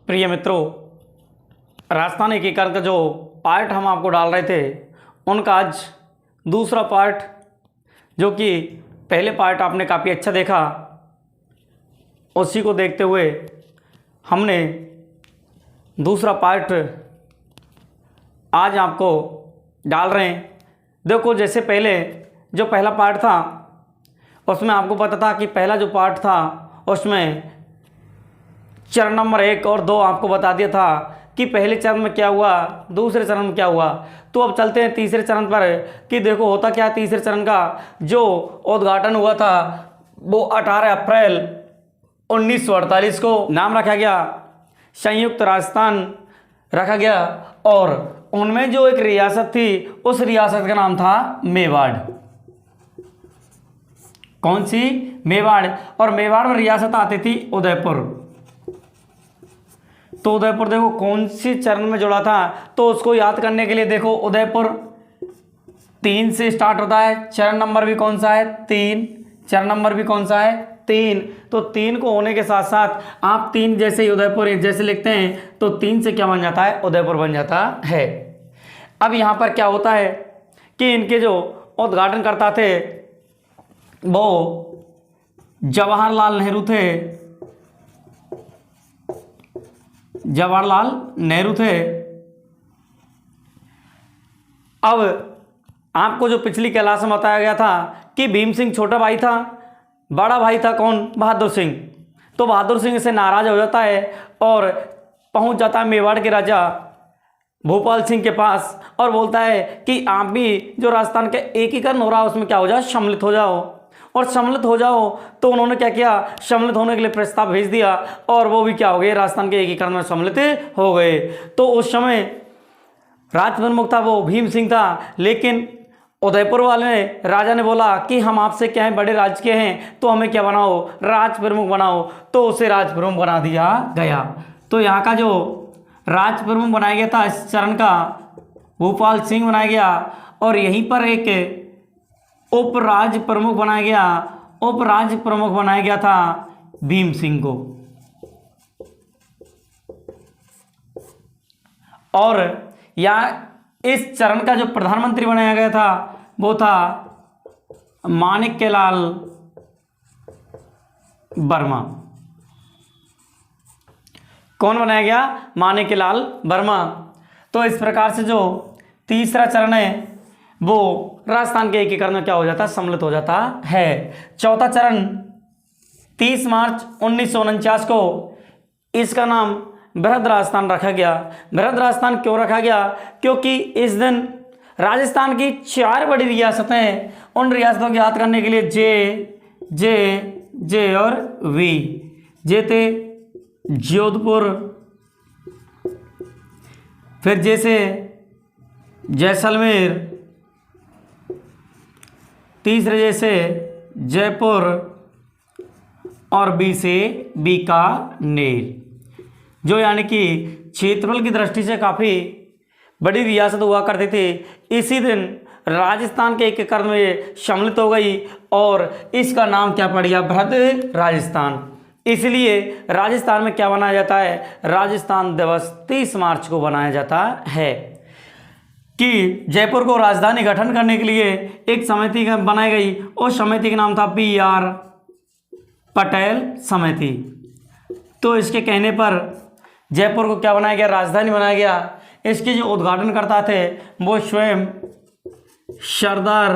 प्रिय मित्रों, राजस्थान एकीकरण का जो पार्ट हम आपको डाल रहे थे उनका आज दूसरा पार्ट, जो कि पहले पार्ट आपने काफ़ी अच्छा देखा, उसी को देखते हुए हमने दूसरा पार्ट आज आपको डाल रहे हैं। देखो, जैसे पहले जो पहला पार्ट था उसमें आपको पता था कि पहला जो पार्ट था उसमें चरण नंबर 1 और 2 आपको बता दिया था कि पहले चरण में क्या हुआ, दूसरे चरण में क्या हुआ। तो अब चलते हैं तीसरे चरण पर कि देखो होता क्या। तीसरे चरण का जो उद्घाटन हुआ था वो 18 अप्रैल 1948 को नाम रखा गया, संयुक्त राजस्थान रखा गया, और उनमें जो एक रियासत थी उस रियासत का नाम था मेवाड़। कौन सी? मेवाड़। और मेवाड़ में रियासत आती थी उदयपुर। तो उदयपुर देखो कौन सी चरण में जुड़ा था, तो उसको याद करने के लिए देखो उदयपुर 3 से स्टार्ट होता है। चरण नंबर भी कौन सा है? 3। चरण नंबर भी कौन सा है? 3। तो 3 को होने के साथ साथ आप 3 जैसे ही उदयपुर जैसे लिखते हैं तो 3 से क्या बन जाता है? उदयपुर बन जाता है। अब यहाँ पर क्या होता है कि इनके जो उद्घाटन करता थे वो जवाहरलाल नेहरू थे। जवाहरलाल नेहरू थे। अब आपको जो पिछली क्लास में बताया गया था कि भीम सिंह छोटा भाई था, बड़ा भाई था कौन? बहादुर सिंह। तो बहादुर सिंह से नाराज हो जाता है और पहुंच जाता है मेवाड़ के राजा भोपाल सिंह के पास और बोलता है कि आप भी जो राजस्थान का एकीकरण हो रहा है उसमें क्या हो जाओ, सम्मिलित हो जाओ। और सम्मिलित हो जाओ तो उन्होंने क्या किया? सम्मिलित होने के लिए प्रस्ताव भेज दिया और वो भी क्या हो गए? राजस्थान के एकीकरण में सम्मिलित हो गए। तो उस समय राज प्रमुख था वो भीम सिंह था, लेकिन उदयपुर वाले राजा ने बोला कि हम आपसे क्या है, बड़े राज्य के हैं, तो हमें क्या बनाओ? राज प्रमुख बनाओ। तो उसे राज प्रमुख बना दिया गया। तो यहाँ का जो राज प्रमुख बनाया गया था इस चरण का, भोपाल सिंह बनाया गया, और यहीं पर एक उपराज प्रमुख बनाया गया। उपराज प्रमुख बनाया गया था भीम सिंह को। और या इस चरण का जो प्रधानमंत्री बनाया गया था वो था माणिक्यलाल वर्मा। कौन बनाया गया? माणिक्यलाल वर्मा। तो इस प्रकार से जो तीसरा चरण है वो राजस्थान के एकीकरण में क्या हो जाता है? सम्मिलित हो जाता है। चौथा चरण 30 मार्च 1949 को इसका नाम बृहद राजस्थान रखा गया। बृहद राजस्थान क्यों रखा गया? क्योंकि इस दिन राजस्थान की 4 बड़ी रियासतें हैं, उन रियासतों को याद करने के लिए जे और वी। जे थे जोधपुर, फिर जैसे जैसलमेर, तीसरे जैसे जयपुर, और बी से बीकानेर, जो यानी कि क्षेत्रफल की दृष्टि से काफ़ी बड़ी रियासत हुआ करती थी। इसी दिन राजस्थान के एकीकरण में सम्मिलित हो गई और इसका नाम क्या पड़ गया? बृहद राजस्थान। इसलिए राजस्थान में क्या बनाया जाता है? राजस्थान दिवस 30 मार्च को बनाया जाता है कि जयपुर को राजधानी गठन करने के लिए एक समिति बनाई गई। उस समिति का नाम था PR पटेल समिति। तो इसके कहने पर जयपुर को क्या बनाया गया? राजधानी बनाया गया। इसके जो उद्घाटन करता थे वो स्वयं सरदार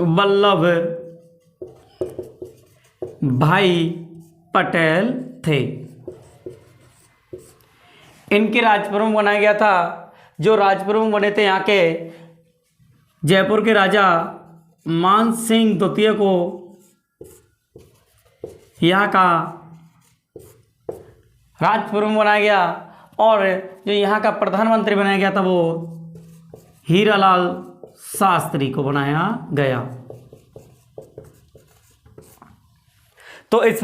वल्लभ भाई पटेल थे। इनके राजप्रमुख बनाया गया था। जो राजप्रमुख बने थे यहाँ के जयपुर के राजा मान सिंह द्वितीय को यहाँ का राजप्रमुख बनाया गया, और जो यहाँ का प्रधानमंत्री बनाया गया था वो हीरालाल शास्त्री को बनाया गया। तो इस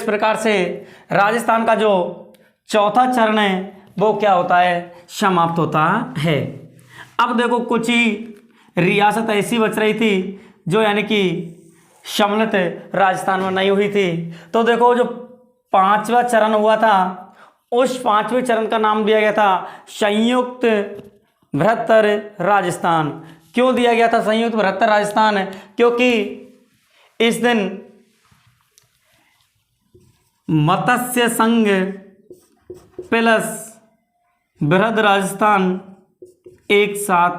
प्रकार से राजस्थान का जो चौथा चरण है वो क्या होता है? समाप्त होता है। अब देखो कुछ ही रियासत ऐसी बच रही थी जो यानी कि सम्मिलित राजस्थान में नहीं हुई थी। तो देखो जो पांचवा चरण हुआ था, उस पांचवें चरण का नाम दिया गया था संयुक्त बृहत्तर राजस्थान। क्यों दिया गया था संयुक्त बृहत्तर राजस्थान? क्योंकि इस दिन मत्स्य संघ प्लस बृहद राजस्थान एक साथ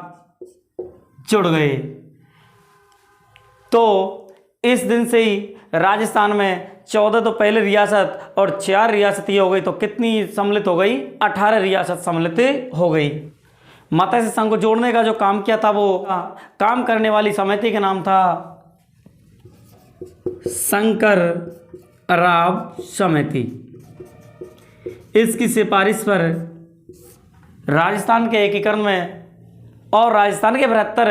जुड़ गए। तो इस दिन से ही राजस्थान में 14 तो पहले रियासत और 4 रियासतें हो गई, तो कितनी सम्मिलित हो गई? 18 रियासत सम्मिलित हो गई। मत्स्य संघ को जोड़ने का जो काम किया था, वो काम करने वाली समिति का नाम था शंकर राव समिति। इसकी सिफारिश पर राजस्थान के एकीकरण में और राजस्थान के बृहत्तर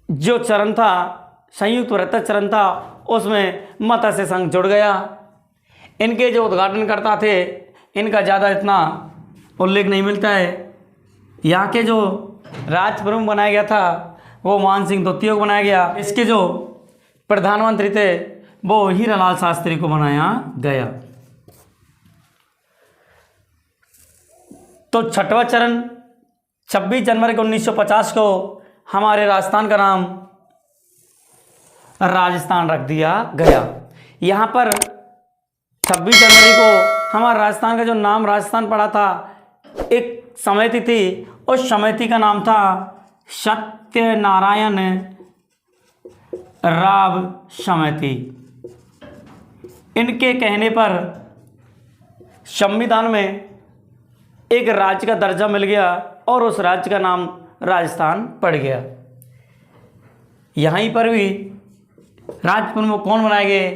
जो चरण था, संयुक्त बृहत्तर चरण था, उसमें मत्स्य संघ जुड़ गया। इनके जो उद्घाटनकर्ता थे, इनका ज़्यादा इतना उल्लेख नहीं मिलता है। यहाँ के जो राज प्रमुख बनाया गया था, वो मान सिंह द्वितीय को बनाया गया। इसके जो प्रधानमंत्री थे, वो हीरालाल शास्त्री को बनाया गया। तो छठवां चरण 26 जनवरी 1950 को हमारे राजस्थान का नाम राजस्थान रख दिया गया। यहाँ पर 26 जनवरी को हमारा राजस्थान का जो नाम राजस्थान पड़ा था, एक समिति थी, उस समिति का नाम था सत्यनारायण राव समिति। इनके कहने पर संविधान में एक राज्य का दर्जा मिल गया और उस राज्य का नाम राजस्थान पड़ गया। यहीं पर भी राज्य प्रमुख कौन बनाए गए?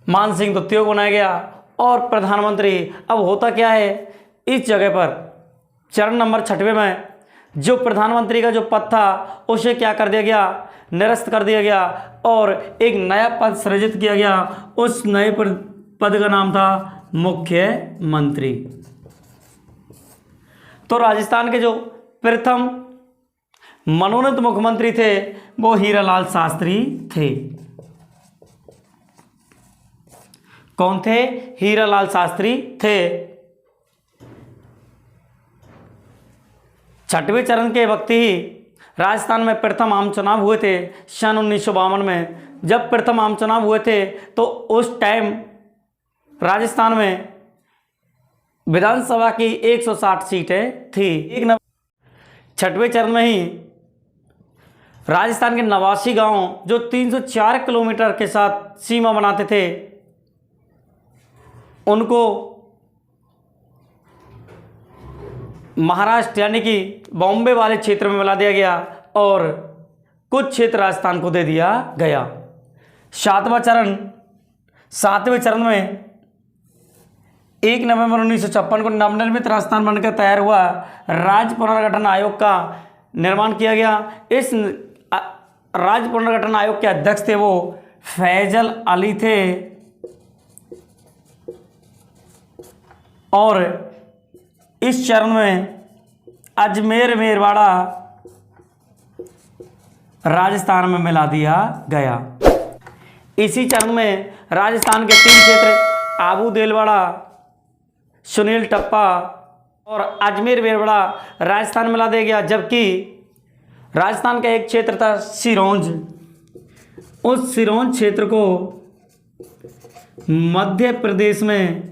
मान सिंह द्वितीय को बनाया गया। और प्रधानमंत्री, अब होता क्या है, इस जगह पर चरण नंबर 6वें में जो प्रधानमंत्री का जो पद था, उसे क्या कर दिया गया? निरस्त कर दिया गया और एक नया पद सृजित किया गया। उस नए पद का नाम था मुख्यमंत्री। तो राजस्थान के जो प्रथम मनोनीत मुख्यमंत्री थे, वो हीरालाल शास्त्री थे। कौन थे? हीरालाल शास्त्री थे। छठवें चरण के वक्त ही राजस्थान में प्रथम आम चुनाव हुए थे सन 1952 में। जब प्रथम आम चुनाव हुए थे, तो उस टाइम राजस्थान में विधानसभा की 160 सीटें थी। छठवें चरण में ही राजस्थान के 89 गांव जो 304 किलोमीटर के साथ सीमा बनाते थे, उनको महाराष्ट्र यानी कि बॉम्बे वाले क्षेत्र में मिला दिया गया और कुछ क्षेत्र राजस्थान को दे दिया गया। सातवें चरण में 1 नवंबर 1956 को नवनिर्मित राजस्थान बनकर तैयार हुआ राज्य पुनर्गठन आयोग का निर्माण किया गया। इस राज्य पुनर्गठन आयोग के अध्यक्ष थे वो फैजल अली थे और इस चरण में अजमेर मेरवाड़ा राजस्थान में मिला दिया गया। इसी चरण में राजस्थान के 3 क्षेत्र आबू देलवाड़ा, सुनील टप्पा और अजमेर मेरवाड़ा राजस्थान में मिला दिया गया। जबकि राजस्थान का एक क्षेत्र था सिरोंज, उस सिरोंज क्षेत्र को मध्य प्रदेश में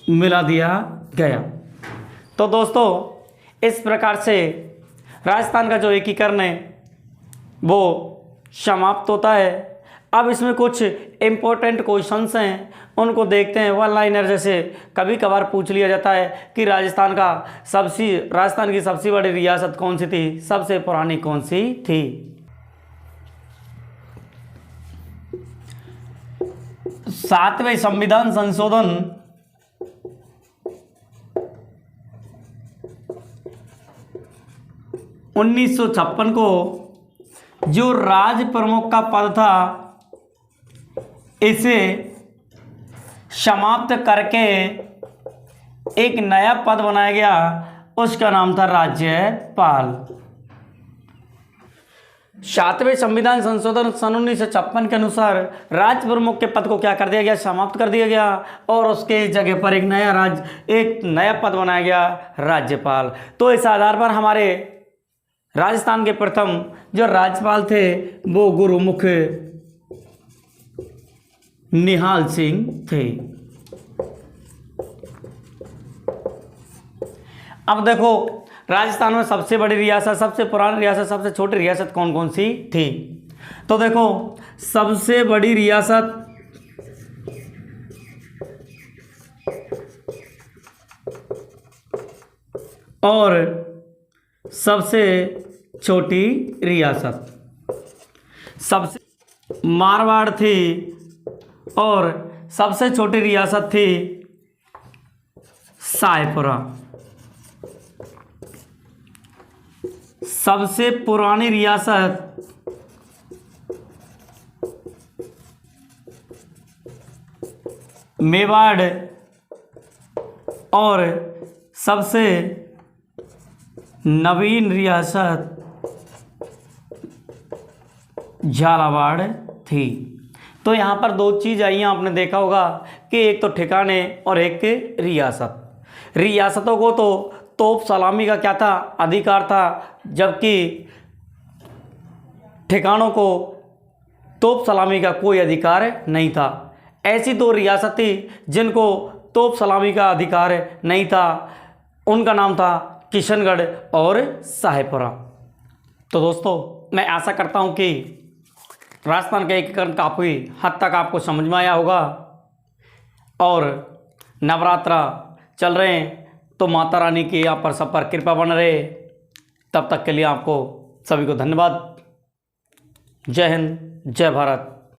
मिला दिया गया। तो दोस्तों, इस प्रकार से राजस्थान का जो एकीकरण है वो समाप्त होता है। अब इसमें कुछ इम्पोर्टेंट क्वेश्चंस हैं, उनको देखते हैं। वन लाइनर जैसे कभी कभार पूछ लिया जाता है कि राजस्थान की सबसे बड़ी रियासत कौन सी थी, सबसे पुरानी कौन सी थी। 7वें संविधान संशोधन 1956 को जो राज प्रमुख का पद था, इसे समाप्त करके एक नया पद बनाया गया, उसका नाम था राज्यपाल। सातवें संविधान संशोधन सन 1956 के अनुसार राज्य प्रमुख के पद को क्या कर दिया गया, समाप्त कर दिया गया और उसके जगह पर एक नया पद बनाया गया, राज्यपाल। तो इस आधार पर हमारे राजस्थान के प्रथम जो राज्यपाल थे वो गुरुमुख निहाल सिंह थे। अब देखो राजस्थान में सबसे बड़ी रियासत, सबसे पुरानी रियासत, सबसे छोटी रियासत कौन कौन सी थी। तो देखो सबसे बड़ी रियासत और सबसे छोटी रियासत, सबसे मारवाड़ थी और सबसे छोटी रियासत थी सायपुरा। सबसे पुरानी रियासत मेवाड़ और सबसे नवीन रियासत झालावाड़ थी। तो यहाँ पर दो चीज़ आई हैं, आपने देखा होगा कि एक तो ठिकाने और एक रियासत। रियासतों को तो तोप सलामी का क्या था, अधिकार था, जबकि ठिकानों को तोप सलामी का कोई अधिकार नहीं था। ऐसी दो रियासत थी जिनको तोप सलामी का अधिकार नहीं था, उनका नाम था किशनगढ़ और शाहपुरा। तो दोस्तों मैं आशा करता हूं कि राजस्थान के एकीकरण काफ़ी हद तक आपको समझ में आया होगा। और नवरात्रा चल रहे हैं तो माता रानी की यहाँ पर सब पर कृपा बन रहे। तब तक के लिए आपको सभी को धन्यवाद। जय हिंद, जय भारत।